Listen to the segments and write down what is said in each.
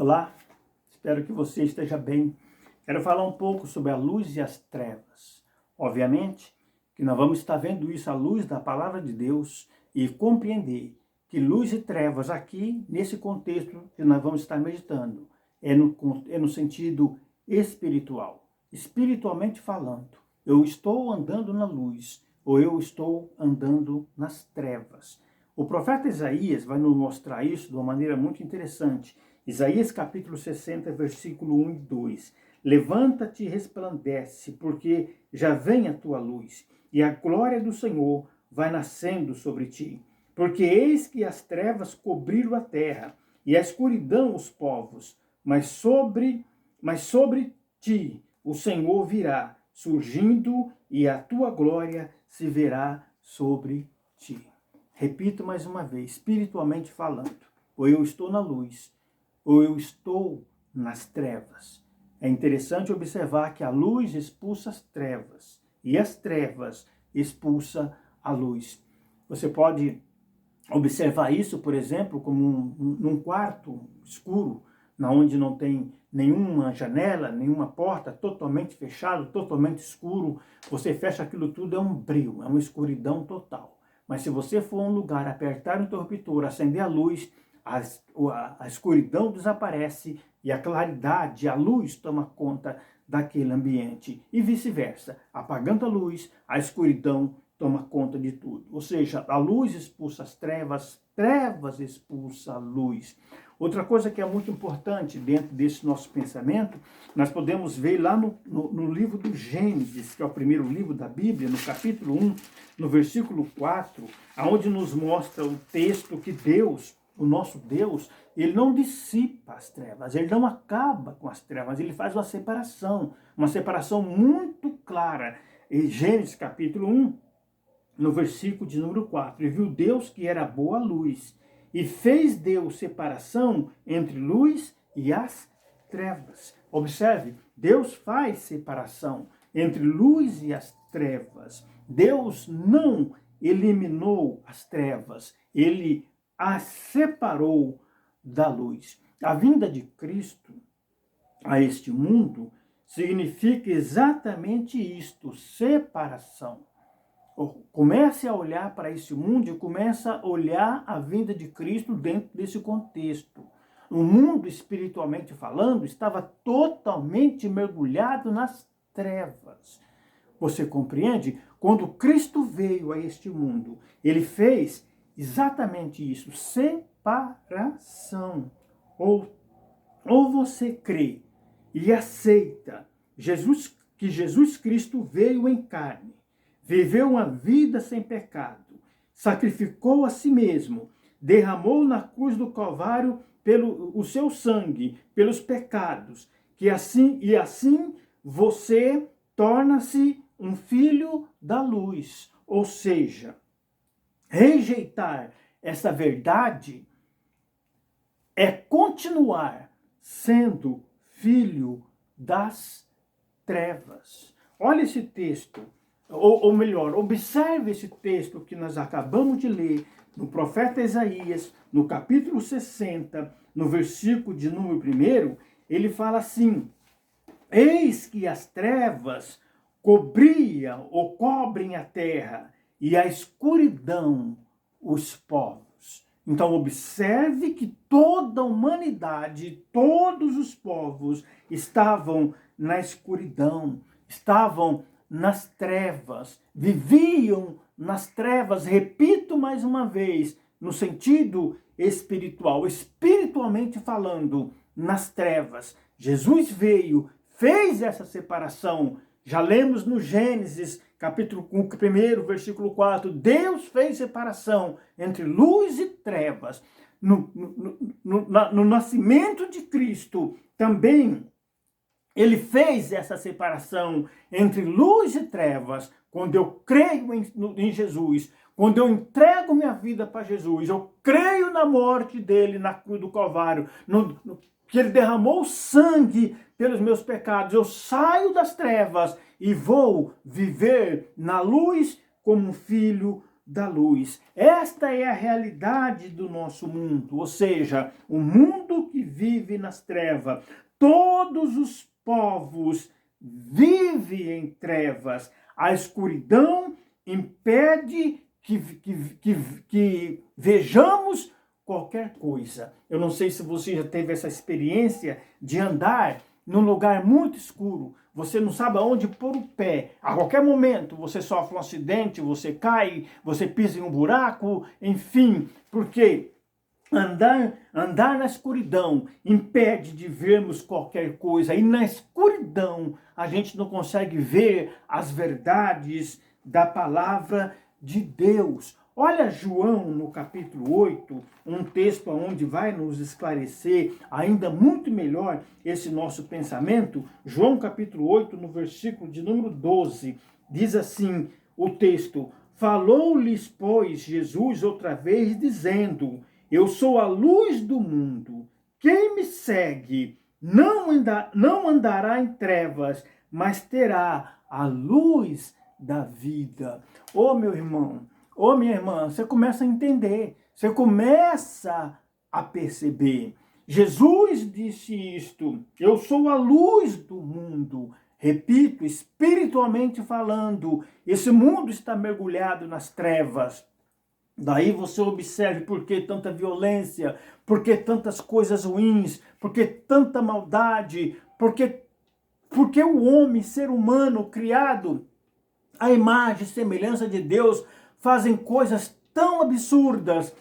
Olá, espero que você esteja bem. Quero falar um pouco sobre a luz e as trevas. Obviamente que nós vamos estar vendo isso à luz da palavra de Deus e compreender que luz e trevas aqui, nesse contexto que nós vamos estar meditando, é no sentido espiritual. Espiritualmente falando, eu estou andando na luz ou eu estou andando nas trevas. O profeta Isaías vai nos mostrar isso de uma maneira muito interessante. Isaías capítulo 60, versículo 1 e 2. Levanta-te e resplandece, porque já vem a tua luz, e a glória do Senhor vai nascendo sobre ti. Porque eis que as trevas cobriram a terra, e a escuridão os povos, mas sobre ti o Senhor virá, surgindo, e a tua glória se verá sobre ti. Repito mais uma vez, espiritualmente falando, ou eu estou na luz, ou eu estou nas trevas. É interessante observar que a luz expulsa as trevas, e as trevas expulsa a luz. Você pode observar isso, por exemplo, como num quarto escuro, onde não tem nenhuma janela, nenhuma porta, totalmente fechado, totalmente escuro. Você fecha aquilo tudo, é um breu, é uma escuridão total. Mas se você for a um lugar, apertar o interruptor, acender a luz, a escuridão desaparece e a claridade, a luz toma conta daquele ambiente. E vice-versa, apagando a luz, a escuridão toma conta de tudo. Ou seja, a luz expulsa as trevas expulsa a luz. Outra coisa que é muito importante dentro desse nosso pensamento, nós podemos ver lá no livro do Gênesis, que é o primeiro livro da Bíblia, no capítulo 1, no versículo 4, onde nos mostra o texto que Deus, o nosso Deus, ele não dissipa as trevas, ele não acaba com as trevas, ele faz uma separação muito clara. Em Gênesis capítulo 1, no versículo de número 4, e viu Deus que era boa luz, e fez Deus separação entre luz e as trevas. Observe, Deus faz separação entre luz e as trevas. Deus não eliminou as trevas, ele as separou da luz. A vinda de Cristo a este mundo significa exatamente isto, separação. Comece a olhar para esse mundo e comece a olhar a vinda de Cristo dentro desse contexto. O mundo, espiritualmente falando, estava totalmente mergulhado nas trevas. Você compreende? Quando Cristo veio a este mundo, ele fez exatamente isso, separação. Ou você crê e aceita que Jesus Cristo veio em carne, viveu uma vida sem pecado, sacrificou a si mesmo, derramou na cruz do Calvário o seu sangue, pelos pecados, e assim você torna-se um filho da luz. Ou seja, rejeitar essa verdade é continuar sendo filho das trevas. Olha esse texto. Ou melhor, observe esse texto que nós acabamos de ler no profeta Isaías, no capítulo 60, no versículo de número 1, ele fala assim: eis que as trevas cobriam ou cobrem a terra, e a escuridão os povos. Então observe que toda a humanidade, todos os povos estavam na escuridão, estavam nas trevas, viviam nas trevas, repito mais uma vez, no sentido espiritual, espiritualmente falando, nas trevas. Jesus veio, fez essa separação. Já lemos no Gênesis, capítulo 1, versículo 4, Deus fez separação entre luz e trevas. No nascimento de Cristo, também ele fez essa separação entre luz e trevas. Quando eu creio em Jesus, quando eu entrego minha vida para Jesus, eu creio na morte dele na cruz do Calvário, que ele derramou sangue pelos meus pecados, eu saio das trevas e vou viver na luz como filho da luz. Esta é a realidade do nosso mundo, ou seja, o mundo que vive nas trevas. Todos os povos vivem em trevas. A escuridão impede que vejamos qualquer coisa. Eu não sei se você já teve essa experiência de andar num lugar muito escuro. Você não sabe aonde pôr o pé. A qualquer momento você sofre um acidente, você cai, você pisa em um buraco, enfim, porque andar na escuridão impede de vermos qualquer coisa. E na escuridão a gente não consegue ver as verdades da palavra de Deus. Olha João no capítulo 8, um texto onde vai nos esclarecer ainda muito melhor esse nosso pensamento. João capítulo 8, no versículo de número 12, diz assim o texto: falou-lhes, pois, Jesus outra vez, dizendo: eu sou a luz do mundo. Quem me segue não andará em trevas, mas terá a luz da vida. Ô meu irmão, ô minha irmã, você começa a entender, você começa a perceber. Jesus disse isto: eu sou a luz do mundo. Repito, espiritualmente falando, esse mundo está mergulhado nas trevas. Daí você observe por que tanta violência, por que tantas coisas ruins, por que tanta maldade, porque o homem, ser humano, criado à imagem e semelhança de Deus, fazem coisas tão absurdas.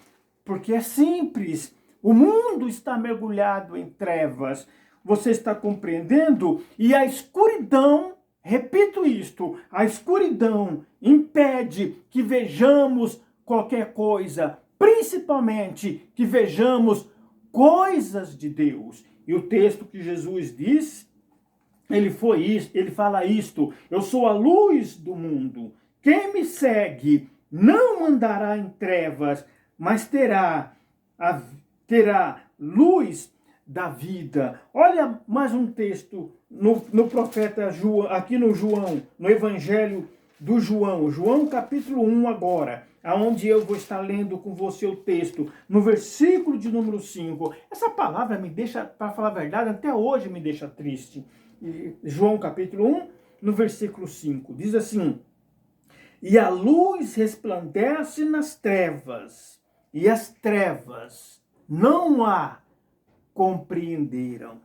Porque é simples, o mundo está mergulhado em trevas. Você está compreendendo? E a escuridão, repito isto, a escuridão impede que vejamos qualquer coisa, principalmente que vejamos coisas de Deus. E o texto que Jesus diz, ele fala isto: eu sou a luz do mundo. Quem me segue não andará em trevas, mas terá luz da vida. Olha mais um texto no profeta João, aqui no João, no Evangelho do João, João capítulo 1 agora, aonde eu vou estar lendo com você o texto, no versículo de número 5. Essa palavra me deixa, para falar a verdade, até hoje me deixa triste. João capítulo 1, no versículo 5, diz assim: e a luz resplandece nas trevas, e as trevas não a compreenderam.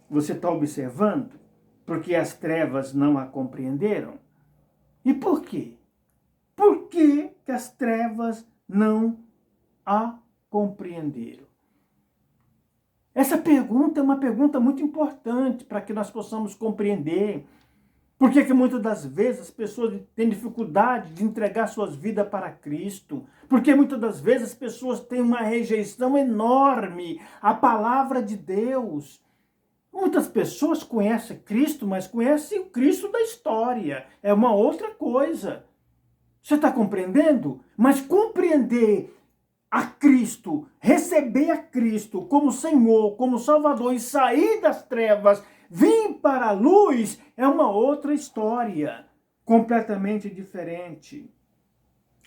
Você está observando? Porque as trevas não a compreenderam? E por quê? Por que as trevas não a compreenderam? Essa pergunta é uma pergunta muito importante para que nós possamos compreender. Por que muitas das vezes as pessoas têm dificuldade de entregar suas vidas para Cristo? Porque muitas das vezes as pessoas têm uma rejeição enorme à palavra de Deus. Muitas pessoas conhecem Cristo, mas conhecem o Cristo da história. É uma outra coisa. Você está compreendendo? Mas compreender a Cristo, receber a Cristo como Senhor, como Salvador e sair das trevas, vir para a luz, é uma outra história, completamente diferente.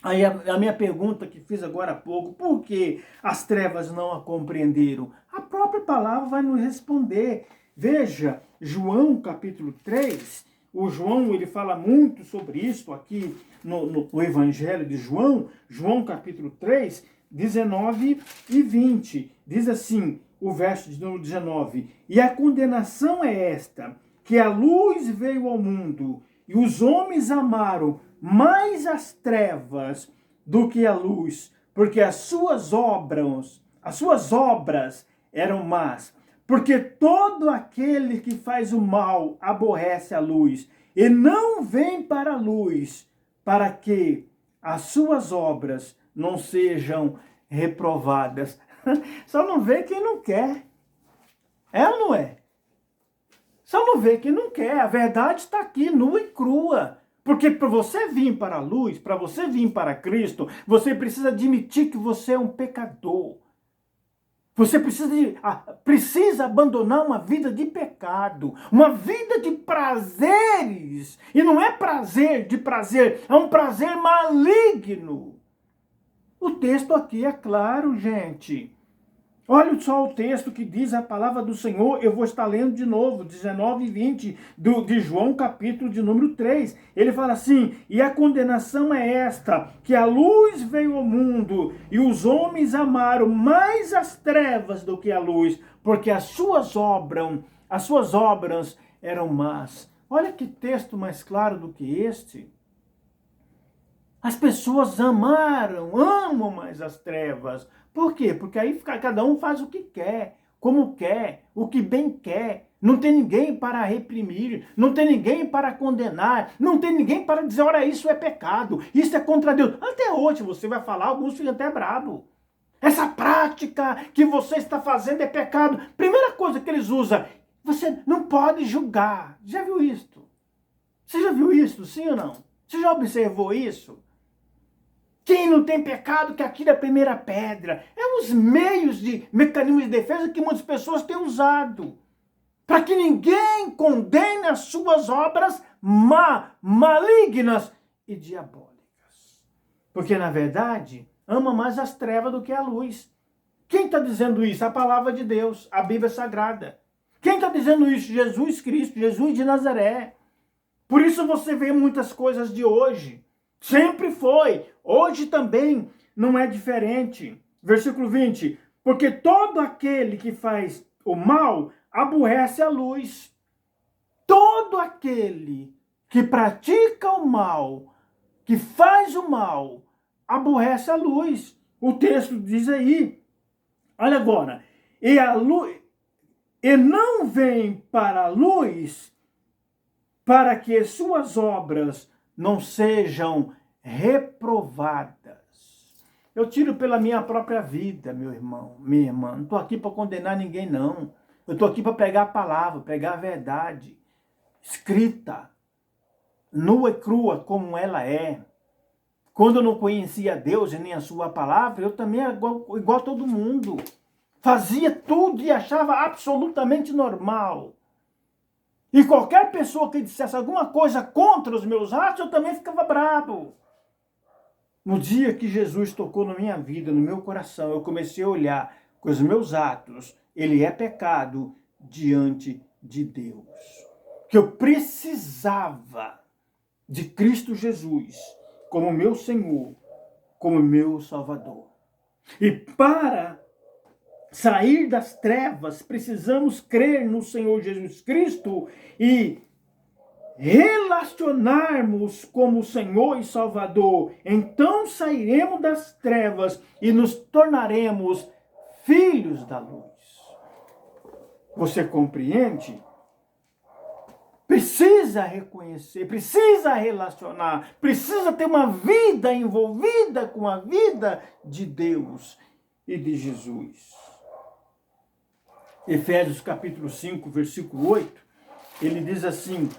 Aí a minha pergunta que fiz agora há pouco: por que as trevas não a compreenderam? A própria palavra vai nos responder. Veja, João capítulo 3, o João ele fala muito sobre isso aqui no Evangelho de João, João capítulo 3, 19 e 20. Diz assim, o verso de número 19: e a condenação é esta, que a luz veio ao mundo, e os homens amaram mais as trevas do que a luz, porque as suas obras eram más. Porque todo aquele que faz o mal aborrece a luz, e não vem para a luz, para que as suas obras não sejam reprovadas. Só não vê quem não quer. É ou não é? Só não vê quem não quer. A verdade está aqui, nua e crua. Porque para você vir para a luz, para você vir para Cristo, você precisa admitir que você é um pecador. Você precisa abandonar uma vida de pecado, uma vida de prazeres. E não é prazer de prazer, é um prazer maligno. O texto aqui é claro, gente. Olha só o texto que diz a palavra do Senhor, eu vou estar lendo de novo, 19 e 20, de João, capítulo de número 3. Ele fala assim, e a condenação é esta, que a luz veio ao mundo, e os homens amaram mais as trevas do que a luz, porque as suas obras eram más. Olha que texto mais claro do que este. As pessoas amam mais as trevas. Por quê? Porque aí cada um faz o que quer, como quer, o que bem quer. Não tem ninguém para reprimir, não tem ninguém para condenar, não tem ninguém para dizer, olha, isso é pecado, isso é contra Deus. Até hoje você vai falar, alguns ficam até bravos. Essa prática que você está fazendo é pecado. Primeira coisa que eles usam, você não pode julgar. Já viu isso? Você já viu isso, sim ou não? Você já observou isso? Quem não tem pecado que atire a primeira pedra. É os mecanismos de defesa que muitas pessoas têm usado. Para que ninguém condene as suas obras malignas e diabólicas. Porque, na verdade, ama mais as trevas do que a luz. Quem está dizendo isso? A palavra de Deus, a Bíblia Sagrada. Quem está dizendo isso? Jesus Cristo, Jesus de Nazaré. Por isso você vê muitas coisas de hoje. Sempre foi. Hoje também não é diferente. Versículo 20. Porque todo aquele que faz o mal aborrece a luz. Todo aquele que pratica o mal, que faz o mal, aborrece a luz. O texto diz aí. Olha agora. E não vem para a luz para que suas obras não sejam reprovadas. Eu tiro pela minha própria vida, meu irmão, minha irmã. Não estou aqui para condenar ninguém, não. Eu estou aqui para pregar a palavra, pregar a verdade. Escrita, nua e crua como ela é. Quando eu não conhecia Deus e nem a sua palavra, eu também era igual a todo mundo. Fazia tudo e achava absolutamente normal. E qualquer pessoa que dissesse alguma coisa contra os meus atos, eu também ficava bravo. No dia que Jesus tocou na minha vida, no meu coração, eu comecei a olhar com os meus atos, ele é pecado diante de Deus. Que eu precisava de Cristo Jesus como meu Senhor, como meu Salvador. E para sair das trevas, precisamos crer no Senhor Jesus Cristo e relacionarmos como Senhor e Salvador. Então sairemos das trevas e nos tornaremos filhos da luz. Você compreende? Precisa reconhecer, precisa relacionar, precisa ter uma vida envolvida com a vida de Deus e de Jesus. Efésios capítulo 5, versículo 8, ele diz assim,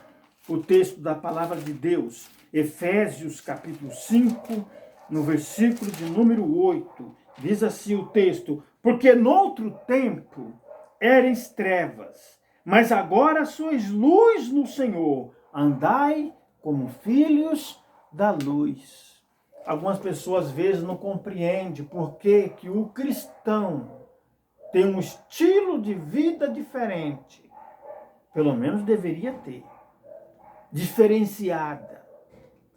o texto da palavra de Deus, Efésios capítulo 5, no versículo de número 8, diz assim o texto, porque noutro tempo erais trevas, mas agora sois luz no Senhor, andai como filhos da luz. Algumas pessoas às vezes não compreendem por que o cristão tem um estilo de vida diferente. Pelo menos deveria ter. Diferenciada.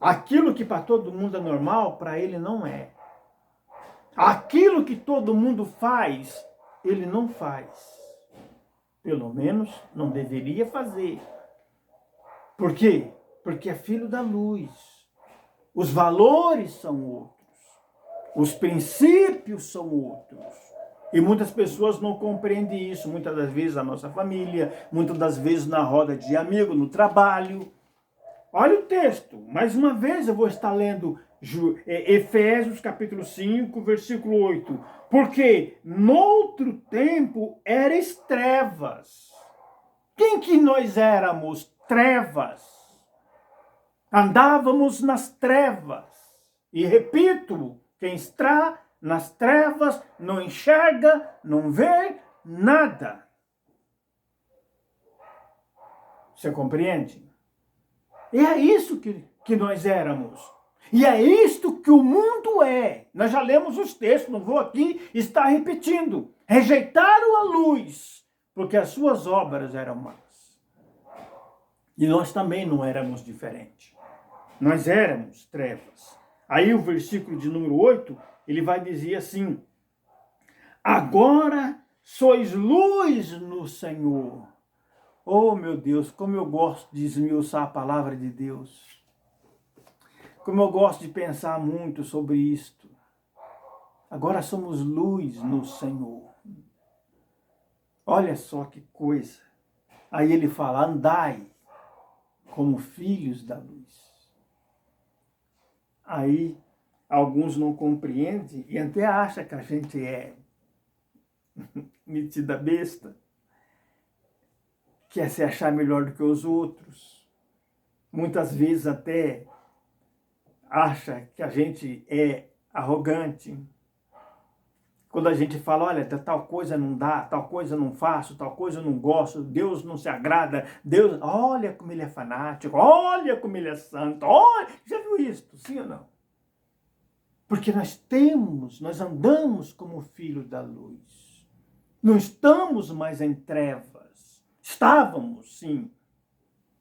Aquilo que para todo mundo é normal, para ele não é. Aquilo que todo mundo faz, ele não faz. Pelo menos não deveria fazer. Por quê? Porque é filho da luz. Os valores são outros. Os princípios são outros. E muitas pessoas não compreendem isso. Muitas das vezes a nossa família, muitas das vezes na roda de amigo, no trabalho. Olha o texto. Mais uma vez eu vou estar lendo Efésios capítulo 5, versículo 8. Porque noutro tempo erais trevas. Quem que nós éramos? Trevas. Andávamos nas trevas. E repito, quem está nas trevas, não enxerga, não vê nada. Você compreende? E é isso que nós éramos. E é isto que o mundo é. Nós já lemos os textos, não vou aqui estar repetindo. Rejeitaram a luz, porque as suas obras eram más. E nós também não éramos diferentes. Nós éramos trevas. Aí o versículo de número 8, ele vai dizer assim: agora sois luz no Senhor. Oh, meu Deus, como eu gosto de esmiuçar a palavra de Deus. Como eu gosto de pensar muito sobre isto. Agora somos luz no Senhor. Olha só que coisa. Aí ele fala: andai como filhos da luz. Aí alguns não compreendem e até acham que a gente é metida besta, quer se achar melhor do que os outros. Muitas vezes até acha que a gente é arrogante. Quando a gente fala, olha, tal coisa não dá, tal coisa não faço, tal coisa não gosto, Deus não se agrada, Deus, olha como ele é fanático, olha como ele é santo, olha, já viu isso, sim ou não? Porque nós andamos como filhos da luz. Não estamos mais em trevas. Estávamos, sim.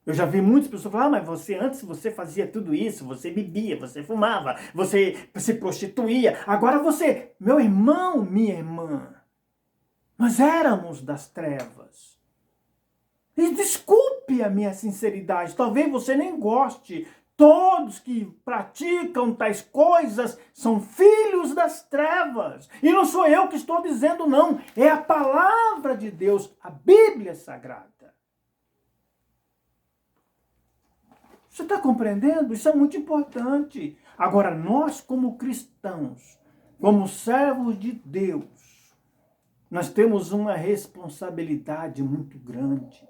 Eu já vi muitas pessoas falar, mas antes você fazia tudo isso, você bebia, você fumava, você se prostituía. Agora você, meu irmão, minha irmã, nós éramos das trevas. E desculpe a minha sinceridade, talvez você nem goste. Todos que praticam tais coisas são filhos das trevas. E não sou eu que estou dizendo, não. É a palavra de Deus, a Bíblia Sagrada. Você está compreendendo? Isso é muito importante. Agora, nós como cristãos, como servos de Deus, nós temos uma responsabilidade muito grande.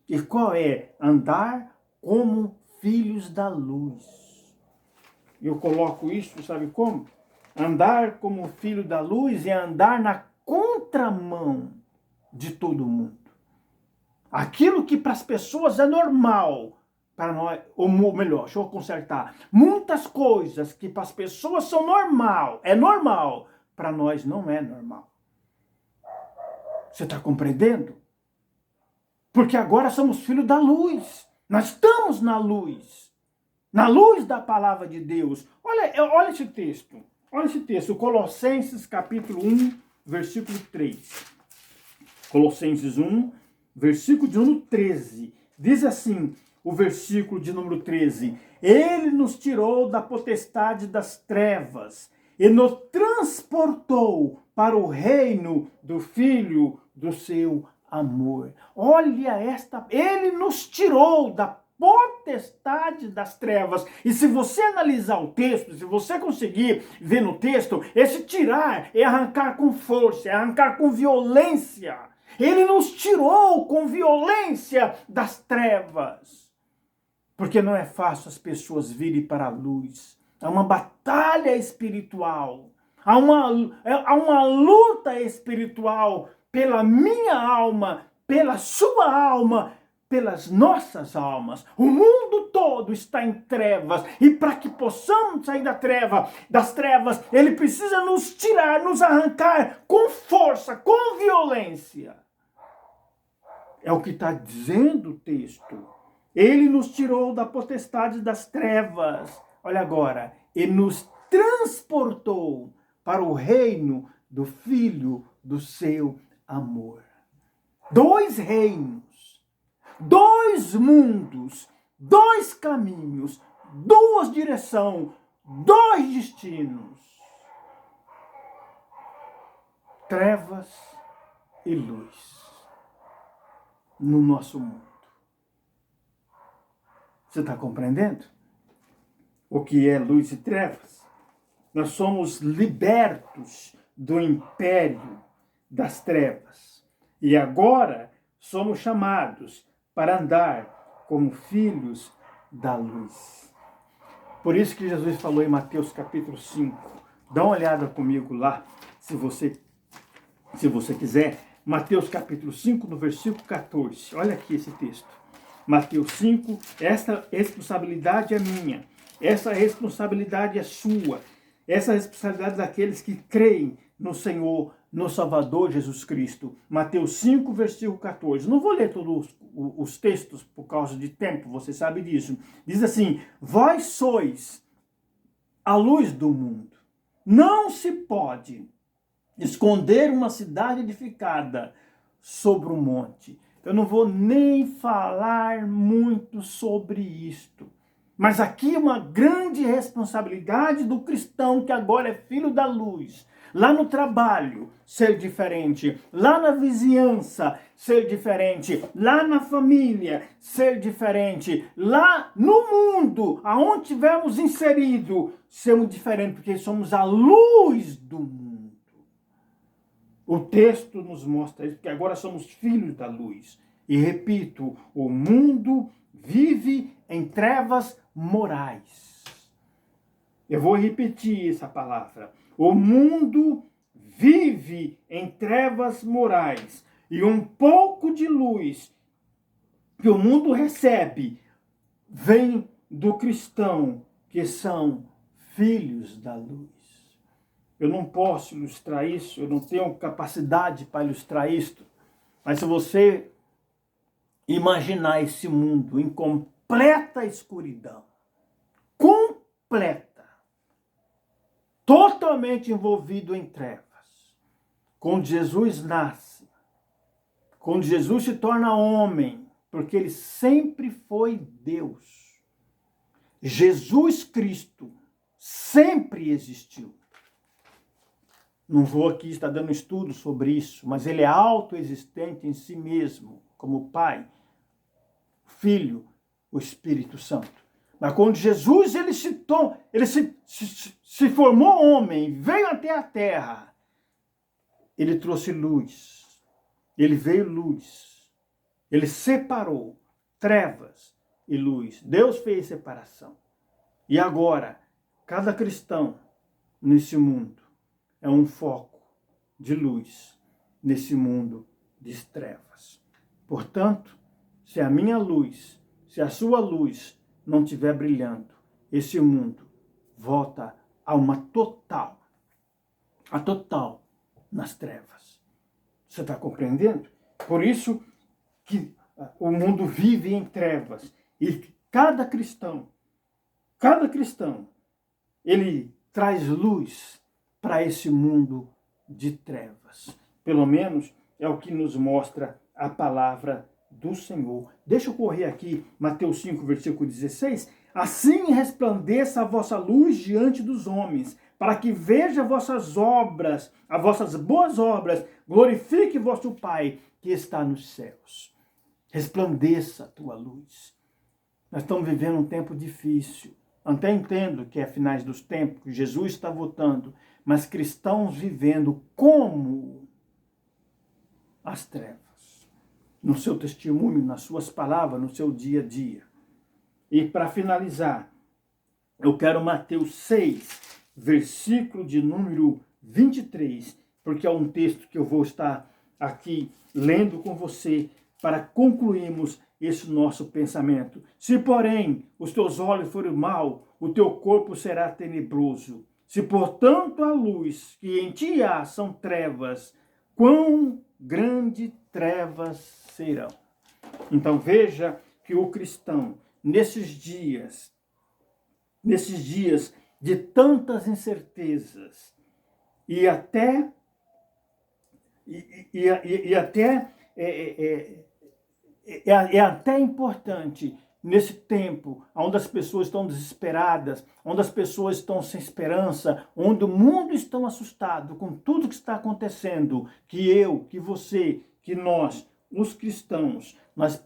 E qual é? Andar como filhos da luz. Eu coloco isso, sabe como? Andar como filho da luz é andar na contramão de todo mundo. Aquilo que para as pessoas é normal, para nós, ou melhor, deixa eu consertar. Muitas coisas que para as pessoas são normal, para nós não é normal. Você está compreendendo? Porque agora somos filhos da luz. Nós estamos na luz da palavra de Deus. Olha esse texto, Colossenses capítulo 1, versículo 3. Colossenses 1, versículo de número 13. Diz assim, o versículo de número 13. Ele nos tirou da potestade das trevas e nos transportou para o reino do Filho do seu amor. Olha ele nos tirou da potestade das trevas. E se você analisar o texto, se você conseguir ver no texto, esse tirar é arrancar com força, é arrancar com violência. Ele nos tirou com violência das trevas. Porque não é fácil as pessoas virem para a luz. Há uma batalha espiritual. Há uma luta espiritual pela minha alma, pela sua alma, pelas nossas almas. O mundo todo está em trevas. E para que possamos sair das trevas, ele precisa nos tirar, nos arrancar com força, com violência. É o que está dizendo o texto. Ele nos tirou da potestade das trevas. Olha agora. E nos transportou para o reino do Filho do seu amor. 2 reinos, 2 mundos, 2 caminhos, 2 direções, 2 destinos. Trevas e luz no nosso mundo. Você está compreendendo? O que é luz e trevas? Nós somos libertos do império das trevas. E agora somos chamados para andar como filhos da luz. Por isso que Jesus falou em Mateus capítulo 5, Dá uma olhada comigo lá, se você quiser. Mateus capítulo 5, no versículo 14. Olha aqui esse texto. Mateus 5, esta responsabilidade é minha. Essa responsabilidade é sua. Essa responsabilidade daqueles que creem no Senhor, no Salvador Jesus Cristo. Mateus 5, versículo 14. Não vou ler todos os textos por causa de tempo, você sabe disso. Diz assim: vós sois a luz do mundo. Não se pode esconder uma cidade edificada sobre um monte. Eu não vou nem falar muito sobre isto. Mas aqui uma grande responsabilidade do cristão que agora é filho da luz. Lá no trabalho, ser diferente. Lá na vizinhança, ser diferente. Lá na família, ser diferente. Lá no mundo, aonde tivermos inserido, sermos diferentes, porque somos a luz do mundo. O texto nos mostra isso, porque agora somos filhos da luz. E repito, o mundo vive em trevas morais. Eu vou repetir essa palavra. O mundo vive em trevas morais. E um pouco de luz que o mundo recebe vem do cristão, que são filhos da luz. Eu não posso ilustrar isso, eu não tenho capacidade para ilustrar isto. Mas se você imaginar esse mundo em completa escuridão, completa, totalmente envolvido em trevas, quando Jesus nasce, quando Jesus se torna homem, porque ele sempre foi Deus, Jesus Cristo sempre existiu. Não vou aqui estar dando estudo sobre isso, mas ele é autoexistente em si mesmo, como Pai, Filho, o Espírito Santo. Mas quando Jesus ele se formou homem, veio até a terra, ele trouxe luz, ele veio luz, ele separou trevas e luz. Deus fez separação. E agora, cada cristão nesse mundo é um foco de luz nesse mundo de trevas. Portanto, se a minha luz, se a sua luz não estiver brilhando, esse mundo volta a uma total nas trevas. Você está compreendendo? Por isso que o mundo vive em trevas. E cada cristão, ele traz luz para esse mundo de trevas. Pelo menos é o que nos mostra a palavra do Senhor. Deixa eu correr aqui, Mateus 5, versículo 16. Assim resplandeça a vossa luz diante dos homens, para que veja vossas obras, as vossas boas obras, glorifique vosso Pai que está nos céus. Resplandeça a tua luz. Nós estamos vivendo um tempo difícil. Até entendo que é finais dos tempos, que Jesus está voltando, mas cristãos vivendo como as trevas, no seu testemunho, nas suas palavras, no seu dia a dia. E para finalizar, eu quero Mateus 6, versículo de número 23, porque é um texto que eu vou estar aqui lendo com você para concluirmos esse nosso pensamento. Se, porém, os teus olhos forem mau, o teu corpo será tenebroso. Se, portanto, a luz que em ti há são trevas, quão grandes trevas serão. Então veja que o cristão, nesses dias de tantas incertezas, e até é até importante nesse tempo, onde as pessoas estão desesperadas, onde as pessoas estão sem esperança, onde o mundo está assustado com tudo que está acontecendo, que eu, que você, que nós, os cristãos, nós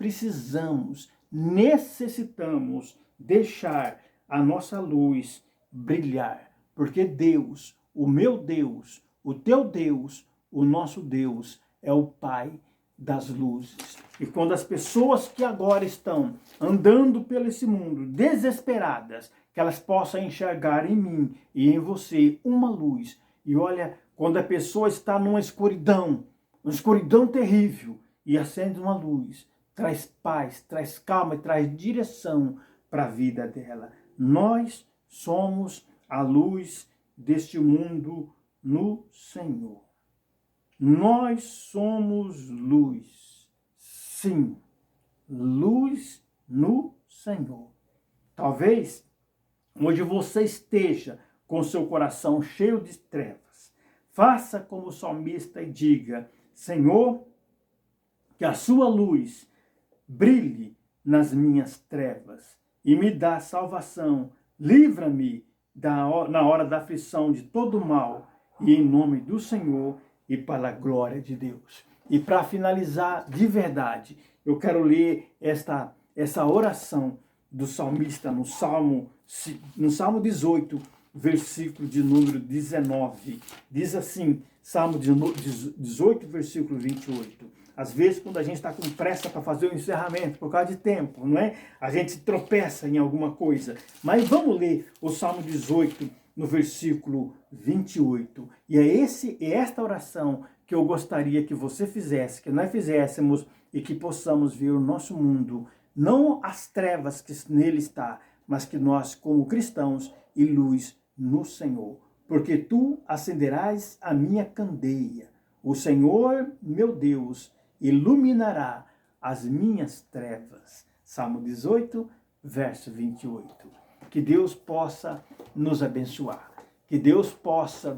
necessitamos deixar a nossa luz brilhar, porque Deus, o meu Deus, o teu Deus, o nosso Deus é o Pai das luzes. E quando as pessoas que agora estão andando pelo esse mundo desesperadas, que elas possam enxergar em mim e em você uma luz. E olha, quando a pessoa está numa escuridão terrível, e acende uma luz, traz paz, traz calma e traz direção para a vida dela. Nós somos a luz deste mundo no Senhor. Nós somos luz. Sim, luz no Senhor. Talvez onde você esteja com seu coração cheio de trevas, faça como o salmista e diga: Senhor, que a sua luz brilhe nas minhas trevas e me dá salvação. Livra-me na hora da aflição de todo mal, e em nome do Senhor e para a glória de Deus. E para finalizar de verdade, eu quero ler essa oração do salmista no Salmo 18, versículo de número 19. Diz assim, Salmo 18, versículo 28. Às vezes, quando a gente está com pressa para fazer o encerramento, por causa de tempo, não é? A gente tropeça em alguma coisa. Mas vamos ler o Salmo 18, no versículo 28. E é esta oração que eu gostaria que você fizesse, que nós fizéssemos e que possamos ver o nosso mundo, não as trevas que nele está, mas que nós, como cristãos, e luz no Senhor. Porque tu acenderás a minha candeia. O Senhor, meu Deus, iluminará as minhas trevas. Salmo 18, verso 28. Que Deus possa nos abençoar. Que Deus possa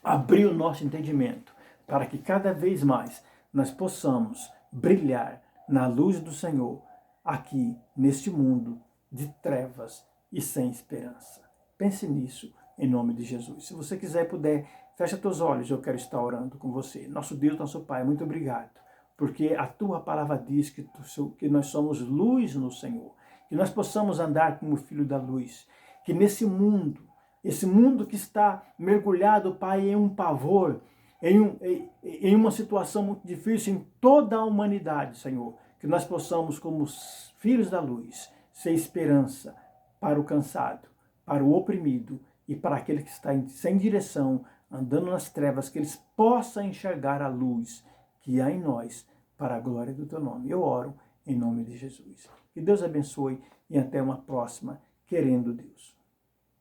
abrir o nosso entendimento para que cada vez mais nós possamos brilhar na luz do Senhor aqui neste mundo de trevas e sem esperança. Pense nisso em nome de Jesus. Se você quiser e puder, fecha teus olhos, eu quero estar orando com você. Nosso Deus, nosso Pai, muito obrigado, porque a tua palavra diz que nós somos luz no Senhor, que nós possamos andar como filho da luz, que nesse mundo, esse mundo que está mergulhado, Pai, em um pavor, em uma situação muito difícil em toda a humanidade, Senhor, que nós possamos, como filhos da luz, ser esperança para o cansado, para o oprimido e para aquele que está sem direção, andando nas trevas, que eles possam enxergar a luz que há em nós para a glória do teu nome. Eu oro em nome de Jesus. Que Deus abençoe e até uma próxima, querendo Deus.